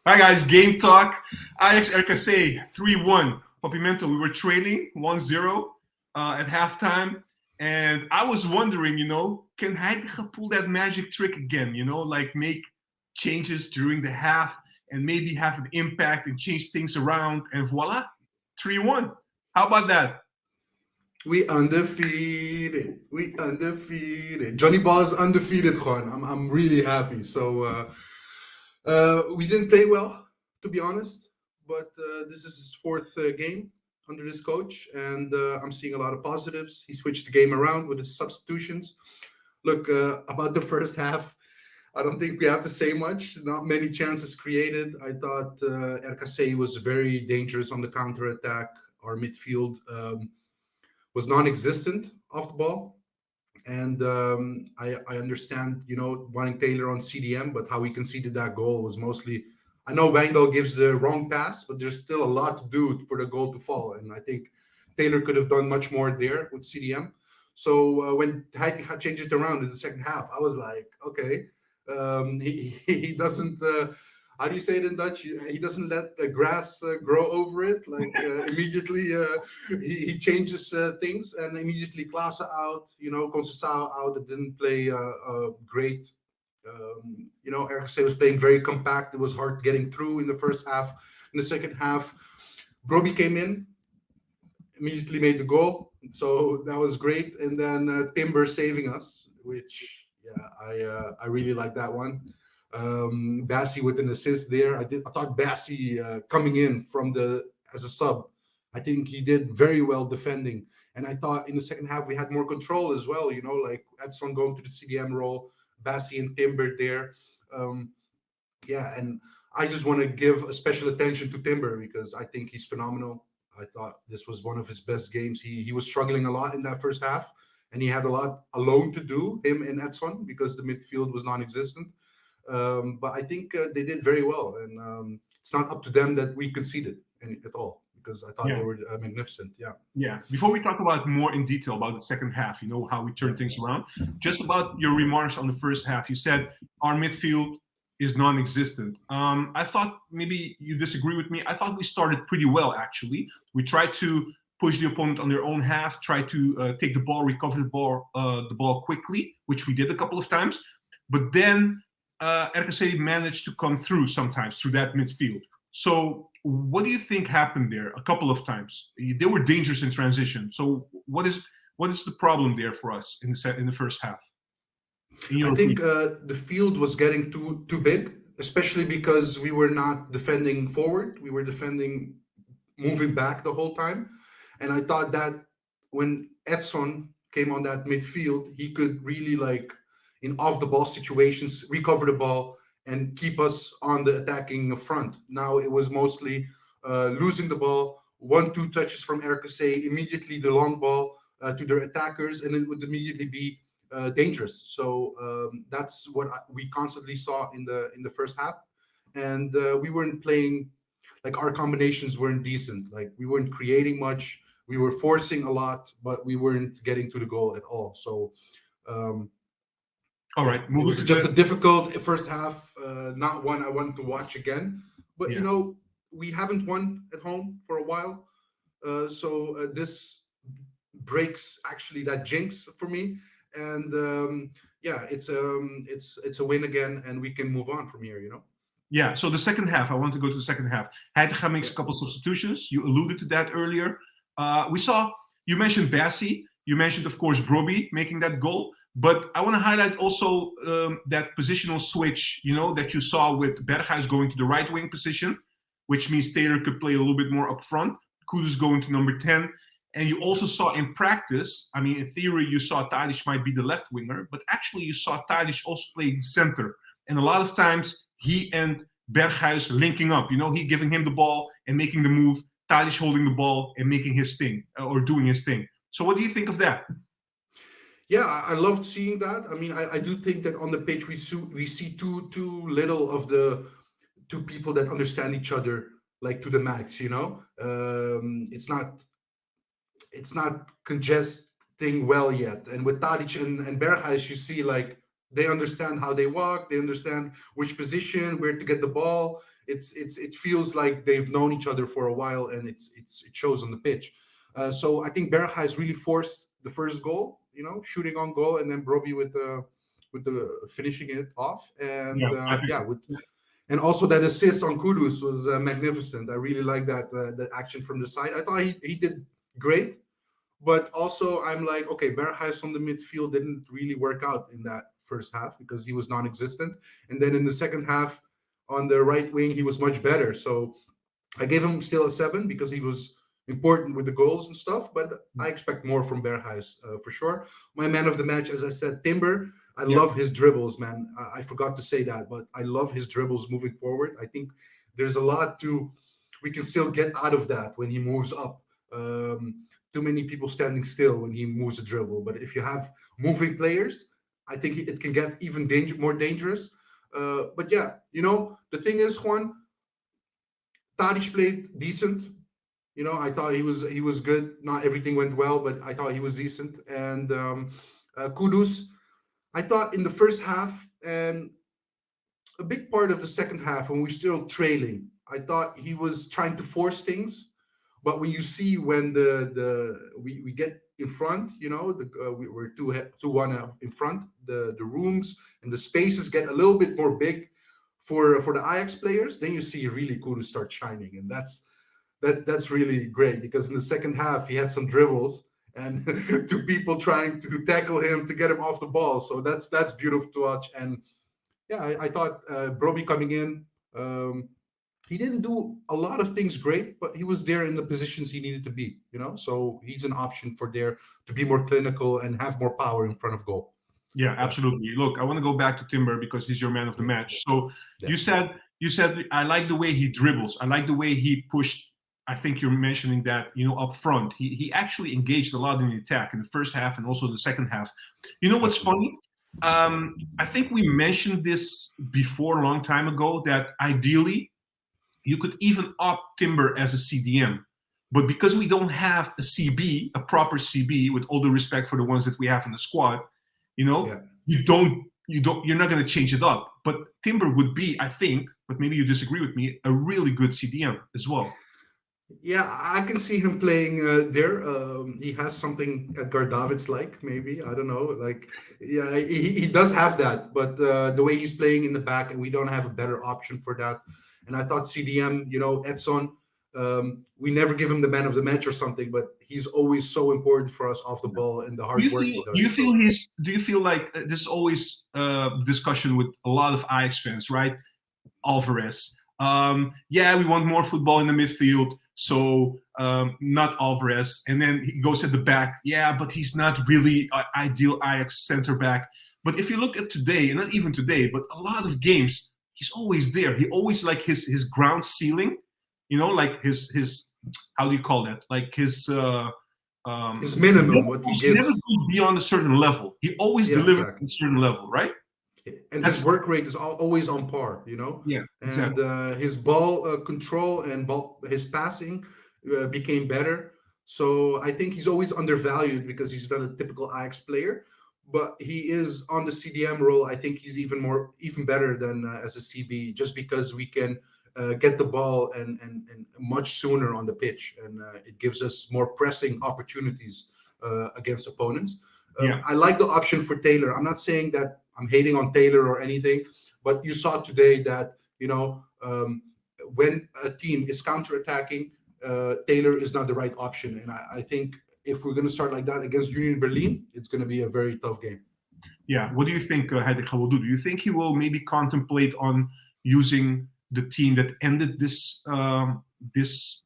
Hi guys, Game Talk Ajax RKC 3-1. PapiMento, we were trailing 1-0 at halftime. And I was wondering, can Heidegger pull that magic trick again? Like make changes during the half and maybe have an impact and change things around. And voila, 3-1. How about that? We undefeated. Johnny Ball is undefeated, gewoon. I'm really happy. So we didn't play well, to be honest. But this is his fourth game under this coach, and I'm seeing a lot of positives. He switched the game around with his substitutions. Look, about the first half, I don't think we have to say much. Not many chances created. I thought RKC was very dangerous on the counter-attack. Our midfield was non-existent off the ball. And I understand, wanting Taylor on CDM, but how we conceded that goal was mostly... I know Wangel gives the wrong pass, but there's still a lot to do for the goal to fall. And I think Taylor could have done much more there with CDM. So when Heidi changed it around in the second half, I was like, okay, he doesn't... how do you say it in Dutch? He doesn't let the grass grow over it. Like immediately he changes things, and immediately Klaassen out, Conceição out. It didn't play great. RKC was playing very compact. It was hard getting through in the first half. In the second half, Broby came in, immediately made the goal. So that was great. And then Timber saving us, which, I really like that one. Bassi with an assist there. I thought Bassi coming in as a sub, I think he did very well defending. And I thought in the second half we had more control as well, like Edson going to the CDM role, Bassi and Timber there. And I just want to give a special attention to Timber because I think he's phenomenal. I thought this was one of his best games. He was struggling a lot in that first half, and he had a lot alone to do, him and Edson, because the midfield was non-existent. But I think they did very well, and it's not up to them that we conceded at all, because I thought they were magnificent. Yeah. Before we talk about more in detail about the second half, how we turn things around, just about your remarks on the first half. You said our midfield is non-existent. I thought maybe you disagree with me. I thought we started pretty well, actually. We tried to push the opponent on their own half, try to take the ball, recover the ball quickly, which we did a couple of times. But then RKC managed to come through sometimes through that midfield. So what do you think happened there a couple of times? They were dangerous in transition. So what is the problem there for us in the first half? I think the field was getting too big, especially because we were not defending forward. We were defending moving back the whole time. And I thought that when Edson came on that midfield, he could really, in off-the-ball situations, recover the ball and keep us on the attacking front. Now it was mostly losing the ball, 1-2 touches from RKC, immediately the long ball to their attackers, and it would immediately be dangerous. So that's what we constantly saw in the first half. And we weren't playing, our combinations weren't decent. We weren't creating much. We were forcing a lot, but we weren't getting to the goal at all. So all right, it was just a difficult first half, not one I want to watch again. But, we haven't won at home for a while. So this breaks, actually, that jinx for me. And, it's a win again, and we can move on from here, Yeah, so the second half, I want to go to the second half. Heidegger makes a couple of substitutions. You alluded to that earlier. You mentioned Bassi. You mentioned, of course, Broby making that goal. But I want to highlight also that positional switch, that you saw with Berghuis going to the right wing position, which means Taylor could play a little bit more up front. Kudus going to number 10. And you also saw in practice, in theory, you saw Tadic might be the left winger, but actually you saw Tadic also playing center. And a lot of times he and Berghuis linking up, he giving him the ball and making the move, Tadic holding the ball and making his thing or doing his thing. So what do you think of that? Yeah, I loved seeing that. I do think that on the pitch we see too little of the two people that understand each other to the max. It's not congesting well yet. And with Tadic and Berghuis, you see they understand how they walk, they understand which position, where to get the ball. it feels like they've known each other for a while, and it shows on the pitch. So I think Berghuis has really forced the first goal, shooting on goal, and then Brobbey with the finishing it off, and and also that assist on Kudus was magnificent. I really like that action from the side. I thought he did great, but also I'm like, okay, Berghuis on the midfield didn't really work out in that first half because he was non-existent, and then in the second half on the right wing he was much better. So I gave him still a 7 because he was important with the goals and stuff, but I expect more from Berghuis for sure. My man of the match, as I said, Timber. I love his dribbles, man. I forgot to say that, but I love his dribbles moving forward. I think there's a lot we can still get out of that when he moves up. Too many people standing still when he moves a dribble, but if you have moving players, I think it can get even more dangerous. But yeah, the thing is, Juan, Tadic played decent. I thought he was good. Not everything went well, but I thought he was decent. And Kudus, I thought in the first half and a big part of the second half when we're still trailing, I thought he was trying to force things. But when you see when we get in front, we're 2-1 in front, the rooms and the spaces get a little bit more big for the Ajax players, then you see really Kudus start shining, and that's really great because in the second half he had some dribbles and two people trying to tackle him to get him off the ball. So that's beautiful to watch. And yeah, I thought Brobbey coming in, he didn't do a lot of things great, but he was there in the positions he needed to be, so he's an option for there to be more clinical and have more power in front of goal. Yeah, absolutely. Look, I want to go back to Timber because he's your man of the match. So you said I like the way he dribbles. I like the way he pushed. I think you're mentioning that, up front. He actually engaged a lot in the attack in the first half and also the second half. You know what's funny? I think we mentioned this before a long time ago that ideally you could even opt Timber as a CDM. But because we don't have a CB, a proper CB, with all the respect for the ones that we have in the squad, you're not going to change it up. But Timber would be, I think, but maybe you disagree with me, a really good CDM as well. Yeah, I can see him playing there. He has something Edgar Davids like, maybe. I don't know. He does have that, but the way he's playing in the back, and we don't have a better option for that. And I thought CDM, Edson, we never give him the man of the match or something, but he's always so important for us off the ball and the hard work he does. Do you feel like this is always discussion with a lot of Ajax fans, right? Alvarez. We want more football in the midfield. So not Alvarez. And then he goes at the back. Yeah, but he's not really an ideal Ajax center back. But if you look at today, and not even today, but a lot of games, he's always there. He always like his ground ceiling, like his how do you call that? Like his minimum, what he gives. He never goes beyond a certain level. He always delivers at a certain level, right? And his work rate is always on par, Yeah, exactly. And his ball control and his passing became better. So I think he's always undervalued because he's not a typical Ajax player, but he is on the CDM role. I think he's even better than as a CB, just because we can get the ball and much sooner on the pitch, and it gives us more pressing opportunities against opponents. I like the option for Taylor. I'm not saying that I'm hating on Taylor or anything, but you saw today that, when a team is counterattacking, Taylor is not the right option. And I think if we're going to start like that against Union Berlin, it's going to be a very tough game. Yeah. What do you think Heidegger will do? Do you think he will maybe contemplate on using the team that ended this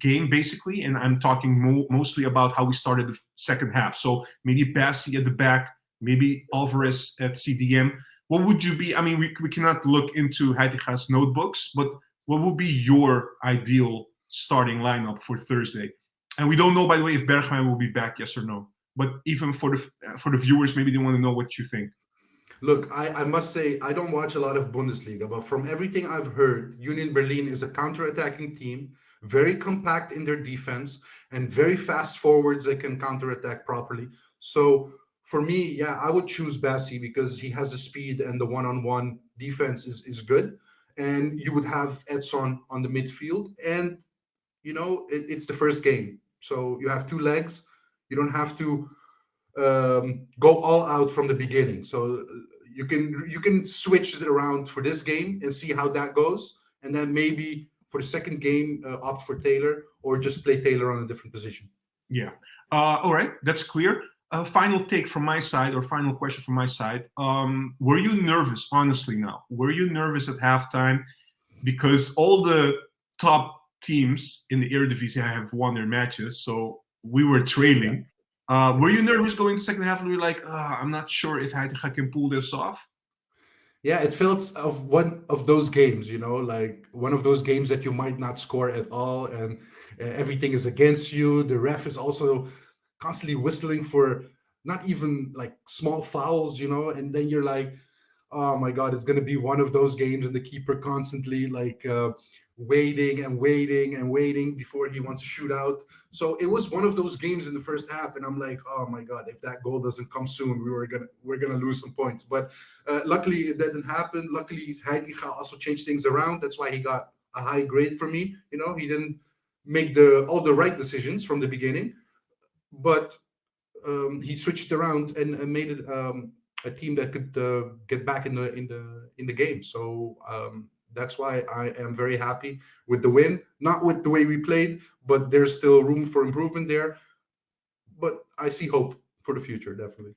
game, basically? And I'm talking mostly about how we started the second half. So maybe Bassi at the back, maybe Alvarez at CDM. What would you be? I mean, we cannot look into Heidegger's notebooks, but what would be your ideal starting lineup for Thursday? And we don't know, by the way, if Bergwijn will be back, yes or no. But even for the viewers, maybe they want to know what you think. Look, I must say, I don't watch a lot of Bundesliga, but from everything I've heard, Union Berlin is a counter-attacking team, very compact in their defense, and very fast forwards that can counter-attack properly. So for me, I would choose Bassi because he has the speed and the one-on-one defense is good. and you would have Edson on the midfield. And it's the first game, so you have two legs. You don't have to go all out from the beginning. So you can switch it around for this game and see how that goes, and then maybe for the second game opt for Taylor or just play Taylor on a different position. Yeah. All right, that's clear. Final take from my side, or final question from my side. Were you nervous, honestly now? Were you nervous at halftime? Because all the top teams in the eredivisie have won their matches, so we were trailing. Were you nervous going to the second half and we were like, I'm not sure if Heitinga can pull this off? Yeah, it felt of one of those games, like one of those games that you might not score at all, and everything is against you. The ref is also constantly whistling for not even like small fouls, and then you're like, oh my God, it's going to be one of those games, and the keeper constantly like waiting and waiting and waiting before he wants to shoot out. So it was one of those games in the first half, and I'm like, oh my God, if that goal doesn't come soon, we're gonna lose some points. But luckily it didn't happen. Luckily Heitinga also changed things around. That's why he got a high grade for me. He didn't make all the right decisions from the beginning, but he switched around and made it a team that could get back in the game. So that's why I am very happy with the win. Not with the way we played, but there's still room for improvement there. But I see hope for the future, definitely.